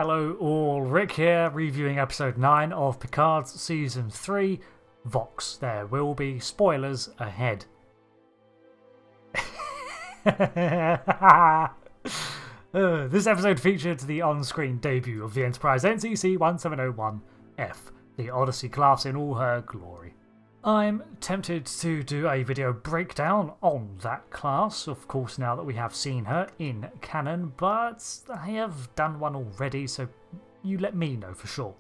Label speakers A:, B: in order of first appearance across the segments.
A: Hello all, Rick here, reviewing episode 9 of Picard's season 3, Vox. There will be spoilers ahead. This episode featured the on-screen debut of the Enterprise NCC-1701F, the Odyssey class in all her glory. I'm tempted to do a video breakdown on that class, of course, now that we have seen her in canon, but I have done one already, so you let me know for sure.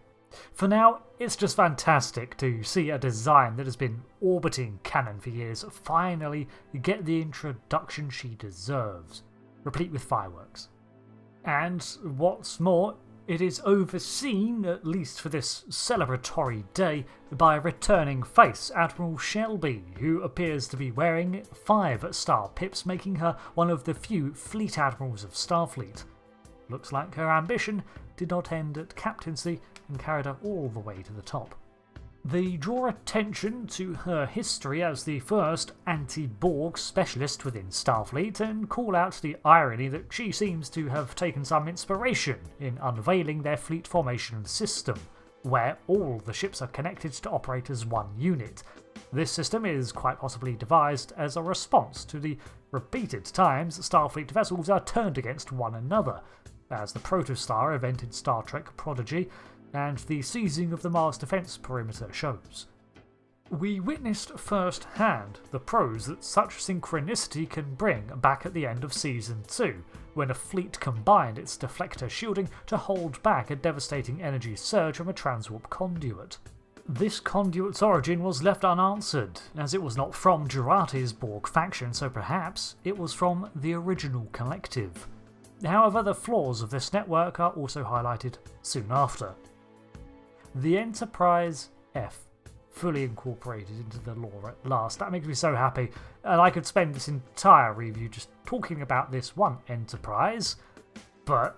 A: For now, it's just fantastic to see a design that has been orbiting canon for years finally get the introduction she deserves, replete with fireworks. And what's more, it is overseen, at least for this celebratory day, by a returning face, Admiral Shelby, who appears to be wearing 5-star pips, making her one of the few fleet admirals of Starfleet. Looks like her ambition did not end at captaincy and carried her all the way to the top. They draw attention to her history as the first anti-Borg specialist within Starfleet and call out the irony that she seems to have taken some inspiration in unveiling their fleet formation system, where all the ships are connected to operate as one unit. This system is quite possibly devised as a response to the repeated times Starfleet vessels are turned against one another, as the Protostar event in Star Trek Prodigy and the seizing of the Mars defence perimeter shows. We witnessed firsthand the pros that such synchronicity can bring back at the end of Season 2, when a fleet combined its deflector shielding to hold back a devastating energy surge from a transwarp conduit. This conduit's origin was left unanswered, as it was not from Jurati's Borg faction, so perhaps it was from the original collective. However, the flaws of this network are also highlighted soon after. The Enterprise F, fully incorporated into the lore at last. That makes me so happy, and I could spend this entire review just talking about this one Enterprise, but...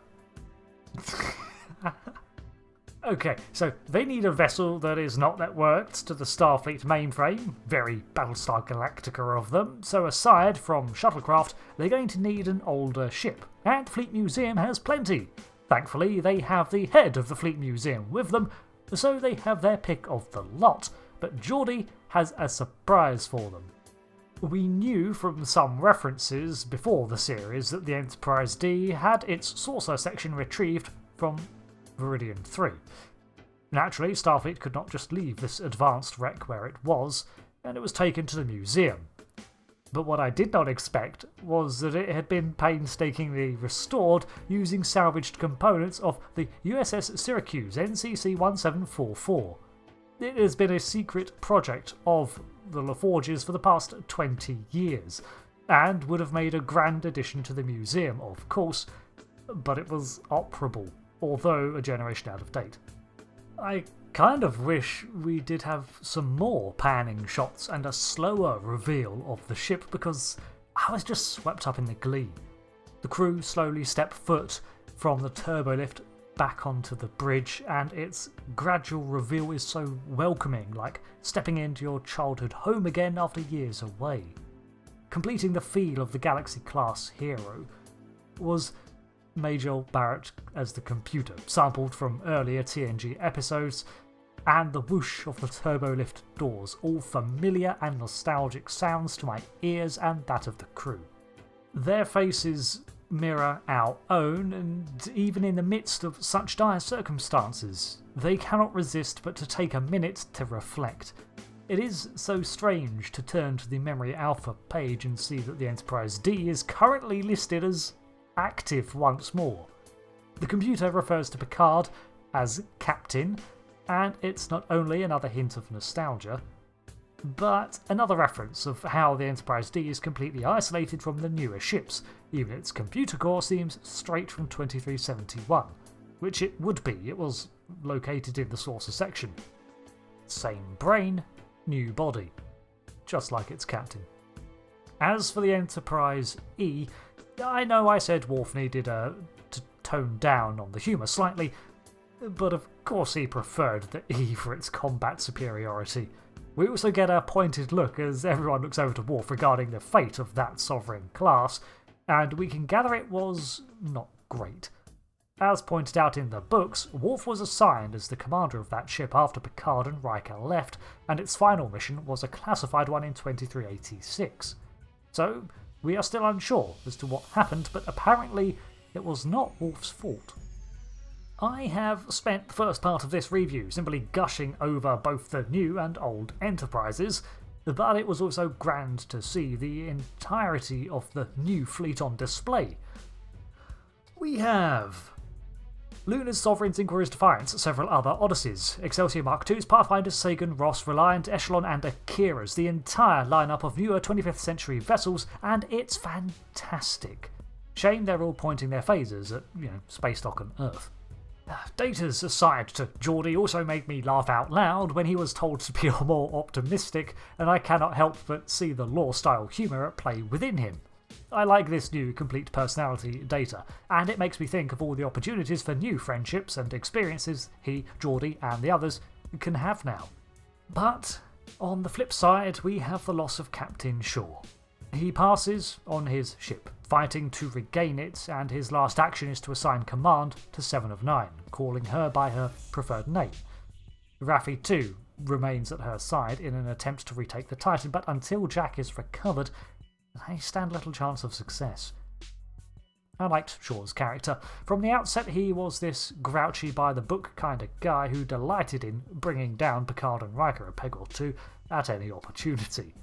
A: Okay, so they need a vessel that is not networked to the Starfleet mainframe, very Battlestar Galactica of them, so aside from shuttlecraft, they're going to need an older ship, and the Fleet Museum has plenty. Thankfully, they have the head of the Fleet Museum with them, so they have their pick of the lot, but Geordi has a surprise for them. We knew from some references before the series that the Enterprise D had its saucer section retrieved from Veridian 3. Naturally, Starfleet could not just leave this advanced wreck where it was, and it was taken to the museum. But what I did not expect was that it had been painstakingly restored using salvaged components of the USS Syracuse NCC-1744. It has been a secret project of the LaForges for the past 20 years, and would have made a grand addition to the museum, of course, but it was operable, although a generation out of date. I kind of wish we did have some more panning shots and a slower reveal of the ship, because I was just swept up in the glee. The crew slowly step foot from the turbolift back onto the bridge, and its gradual reveal is so welcoming, like stepping into your childhood home again after years away. Completing the feel of the Galaxy-class hero was Major Barrett as the computer, sampled from earlier TNG episodes, and the whoosh of the turbolift doors, all familiar and nostalgic sounds to my ears and that of the crew. Their faces mirror our own, and even in the midst of such dire circumstances, they cannot resist but to take a minute to reflect. It is so strange to turn to the Memory Alpha page and see that the Enterprise D is currently listed as active once more. The computer refers to Picard as Captain, and it's not only another hint of nostalgia, but another reference of how the Enterprise D is completely isolated from the newer ships. Even its computer core seems straight from 2371, which it would be, it was located in the saucer section. Same brain, new body, just like its captain. As for the Enterprise E, I know I said Worf needed to tone down on the humour slightly, but of course he preferred the E for its combat superiority. We also get a pointed look as everyone looks over to Worf regarding the fate of that sovereign class, and we can gather it was not great. as pointed out in the books, Worf was assigned as the commander of that ship after Picard and Riker left, and its final mission was a classified one in 2386. So, we are still unsure as to what happened, but apparently it was not Worf's fault. I have spent the first part of this review simply gushing over both the new and old Enterprises, but it was also grand to see the entirety of the new fleet on display. We have Luna's Sovereign's Inquiry's Defiance, several other Odysseys, Excelsior Mark II's, Pathfinders, Sagan, Ross, Reliant, Echelon and Akira's, the entire lineup of newer 25th century vessels, and it's fantastic. Shame they're all pointing their phasers at, space dock and Earth. Data's aside to Geordi also made me laugh out loud when he was told to be more optimistic, and I cannot help but see the lore-style humour at play within him. I like this new complete personality Data, and it makes me think of all the opportunities for new friendships and experiences he, Geordi, and the others can have now. But on the flip side, we have the loss of Captain Shaw. He passes on his ship, fighting to regain it, and his last action is to assign command to 7 of 9, calling her by her preferred name. Raffi too remains at her side in an attempt to retake the Titan, but until Jack is recovered, they stand little chance of success. I liked Shaw's character. From the outset, he was this grouchy by the book kind of guy who delighted in bringing down Picard and Riker a peg or two at any opportunity.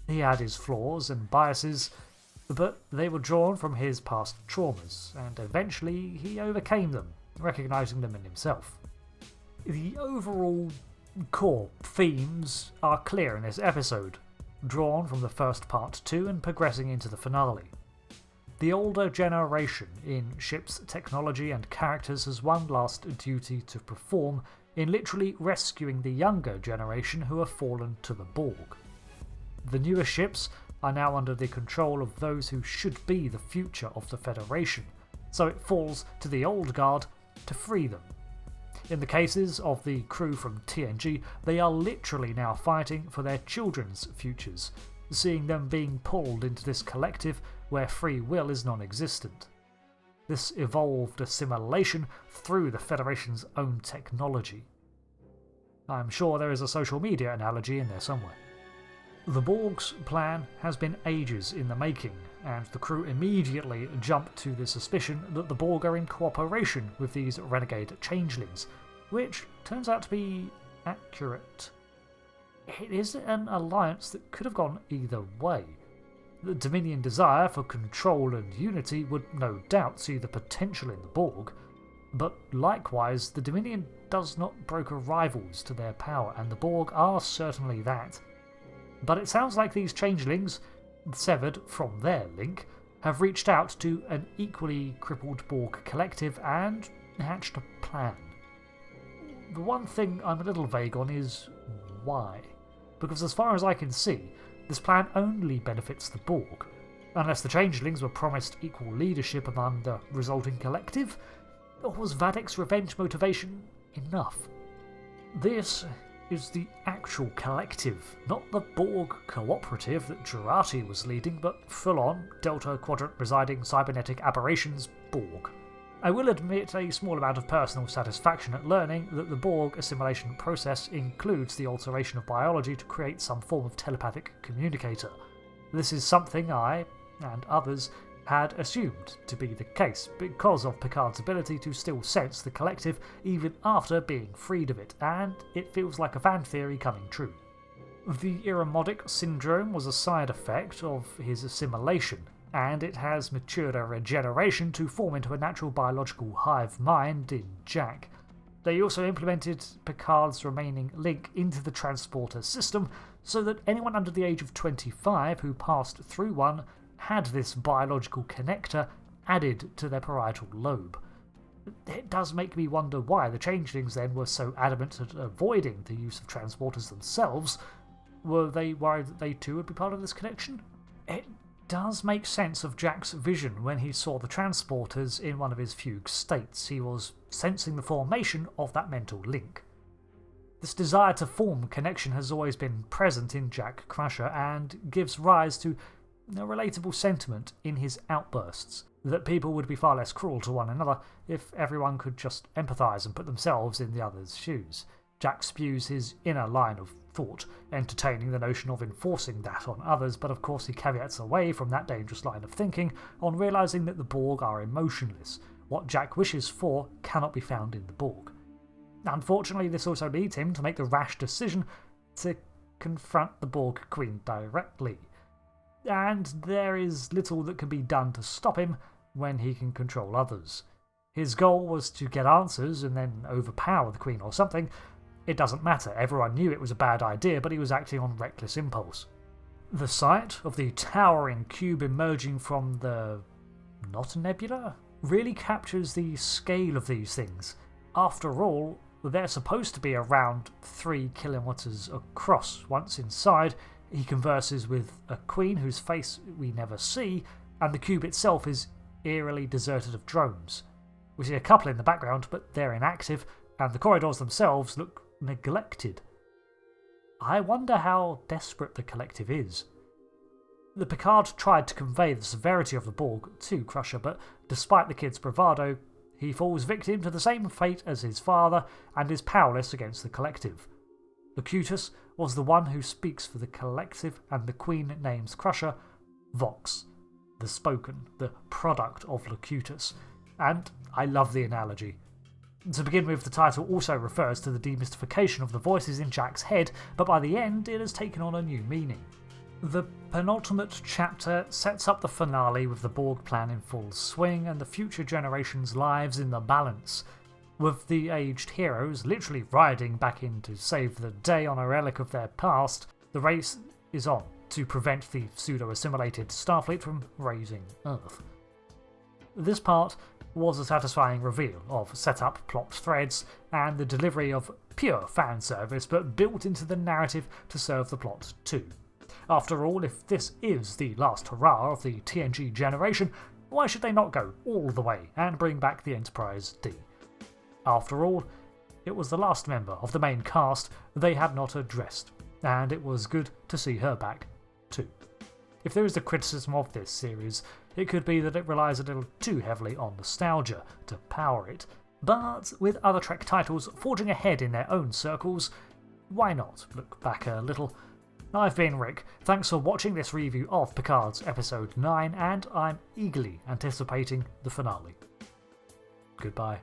A: He had his flaws and biases, but they were drawn from his past traumas, and eventually he overcame them, recognising them in himself. The overall core themes are clear in this episode, drawn from the first part 2 and progressing into the finale. The older generation in ship's technology and characters has one last duty to perform in literally rescuing the younger generation who have fallen to the Borg. The newer ships are now under the control of those who should be the future of the Federation, so it falls to the old guard to free them. In the cases of the crew from TNG, they are literally now fighting for their children's futures, seeing them being pulled into this collective where free will is non-existent. This evolved assimilation through the Federation's own technology. I'm sure there is a social media analogy in there somewhere. The Borg's plan has been ages in the making, and the crew immediately jump to the suspicion that the Borg are in cooperation with these renegade changelings, which turns out to be accurate. It is an alliance that could have gone either way. The Dominion desire for control and unity would no doubt see the potential in the Borg, but likewise the Dominion does not broker rivals to their power, and the Borg are certainly that. But it sounds like these changelings, severed from their link, have reached out to an equally crippled Borg collective and hatched a plan. The one thing I'm a little vague on is why. Because as far as I can see, this plan only benefits the Borg. Unless the changelings were promised equal leadership among the resulting collective, or was Vadek's revenge motivation enough? This is the actual collective, not the Borg cooperative that Jurati was leading, but full-on, Delta Quadrant residing cybernetic aberrations Borg. I will admit a small amount of personal satisfaction at learning that the Borg assimilation process includes the alteration of biology to create some form of telepathic communicator. This is something I, and others, had assumed to be the case because of Picard's ability to still sense the collective even after being freed of it, and it feels like a fan theory coming true. The Iromodic syndrome was a side effect of his assimilation, and it has matured a regeneration to form into a natural biological hive mind in Jack. They also implemented Picard's remaining link into the transporter system so that anyone under the age of 25 who passed through one had this biological connector added to their parietal lobe. It does make me wonder why the changelings then were so adamant at avoiding the use of transporters themselves. Were they worried that they too would be part of this connection? It does make sense of Jack's vision when he saw the transporters in one of his fugue states. He was sensing the formation of that mental link. This desire to form connection has always been present in Jack Crusher and gives rise to a relatable sentiment in his outbursts. that people would be far less cruel to one another if everyone could just empathise and put themselves in the other's shoes. Jack spews his inner line of thought, entertaining the notion of enforcing that on others, but of course he caveats away from that dangerous line of thinking on realising that the Borg are emotionless. What Jack wishes for cannot be found in the Borg. Unfortunately, this also leads him to make the rash decision to confront the Borg Queen directly, and there is little that can be done to stop him when he can control others. His goal was to get answers and then overpower the Queen or something. It doesn't matter, everyone knew it was a bad idea, but he was acting on reckless impulse. The sight of the towering cube emerging from the not a nebula really captures the scale of these things. After all, they're supposed to be around 3 kilometers across. Once inside, he converses with a Queen whose face we never see, and the cube itself is eerily deserted of drones. We see a couple in the background, but they're inactive, and the corridors themselves look neglected. I wonder how desperate the collective is. The Picard tried to convey the severity of the Borg to Crusher, but despite the kid's bravado, he falls victim to the same fate as his father and is powerless against the collective. Locutus was the one who speaks for the collective, and the Queen names Crusher Vox, the spoken, the product of Locutus. And I love the analogy. To begin with, the title also refers to the demystification of the voices in Jack's head, but by the end it has taken on a new meaning. The penultimate chapter sets up the finale with the Borg plan in full swing and the future generations' lives in the balance. With the aged heroes literally riding back in to save the day on a relic of their past, the race is on to prevent the pseudo-assimilated Starfleet from raising Earth. This part was a satisfying reveal of set-up plot threads and the delivery of pure fan service, but built into the narrative to serve the plot too. After all, if this is the last hurrah of the TNG generation, why should they not go all the way and bring back the Enterprise D? After all, it was the last member of the main cast they had not addressed, and it was good to see her back too. If there is a criticism of this series, it could be that it relies a little too heavily on nostalgia to power it, but with other Trek titles forging ahead in their own circles, why not look back a little? I've been Rick, thanks for watching this review of Picard's Episode 9, and I'm eagerly anticipating the finale. Goodbye.